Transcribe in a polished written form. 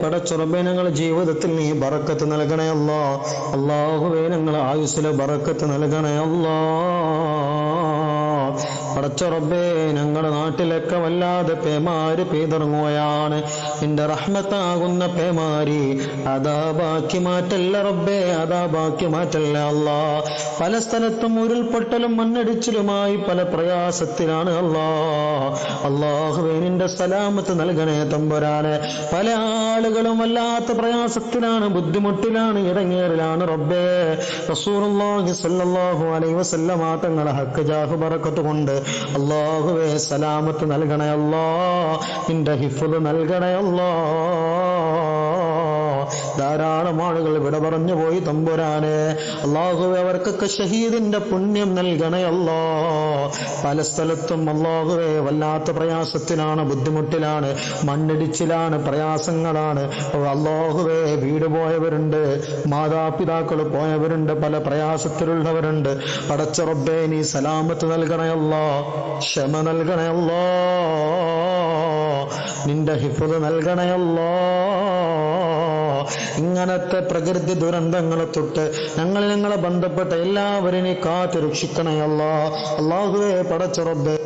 പടച്ചുറബേ ഞങ്ങളുടെ ജീവിതത്തിൽ നീ ബറക്കത്ത് നൽകണേ അല്ലാ. അല്ലാഹുവേ ഞങ്ങളെ ആയുസ്സിലെ ബറക്കത്ത് നൽകണേ അല്ലാ. പടച്ചുറബേ ഞങ്ങളുടെ നാട്ടിലൊക്കെ വല്ലാതെ പേമാരി പെയ്തിറങ്ങുകയാണ്. നിന്റെ റഹ്മത്താകുന്ന പേമാരി അദാബാക്കി മാറ്റല്ല റബ്ബേ, അദാബാക്കി മാറ്റല്ല അല്ലാ. പല സ്ഥലത്തും ഉരുൾപൊട്ടലും മണ്ണിടിച്ചിലുമായി പല പ്രയാസത്തിലാണ് അല്ലാ. അല്ലാഹുവേ നിന്റെ സലാമത്ത് നൽകണേ തമ്പുരാനെ. പല ആളുകളും വല്ലാത്ത പ്രയാസത്തിലാണ്, ബുദ്ധിമുട്ടിലാണ്, ഇടങ്ങേറിലാണ് റബ്ബേ. റസൂലുള്ളാഹി സ്വല്ലല്ലാഹു അലൈഹി വസല്ലമ തങ്ങളെ ഹക്ക് ജാഹ് ബറക്കത്ത് കൊണ്ട് അല്ലാഹുവേ സലാമത്ത് നൽകണേ അല്ലാ. നിന്റെ ഹിഫ്ള് നൽകണേ അല്ലാ. ധാരാളം ആളുകൾ വിട പറഞ്ഞു പോയി തമ്പുരാനെ. അല്ലാഹുവേ അവർക്കൊക്കെ ഷഹീദിന്റെ പുണ്യം നൽകണേ അല്ലാ. പല സ്ഥലത്തും അല്ലാഹുവേ വല്ലാത്ത പ്രയാസത്തിലാണ്, ബുദ്ധിമുട്ടിലാണ്, മണ്ണിടിച്ചിലാണ്, പ്രയാസങ്ങളാണ് അല്ലാഹുവേ. വീട് പോയവരുണ്ട്, മാതാപിതാക്കൾ പോയവരുണ്ട്, പല പ്രയാസത്തിലുള്ളവരുണ്ട്. പടച്ച റബ്ബേ നീ സലാമത്ത് നൽകണേ അല്ലാ, ക്ഷമ നൽകണേ അല്ലാ, നിന്റെ ഹിഫ്ള് നൽകണേ അല്ലാ. ഇങ്ങനത്തെ പ്രകൃതി ദുരന്തങ്ങളെ തൊട്ട് ഞങ്ങളെ ബന്ധപ്പെട്ട എല്ലാവരും നീ കാത്തു രക്ഷിക്കണേ അല്ലാ. അല്ലാഹുവേ പടച്ച റബ്ബേ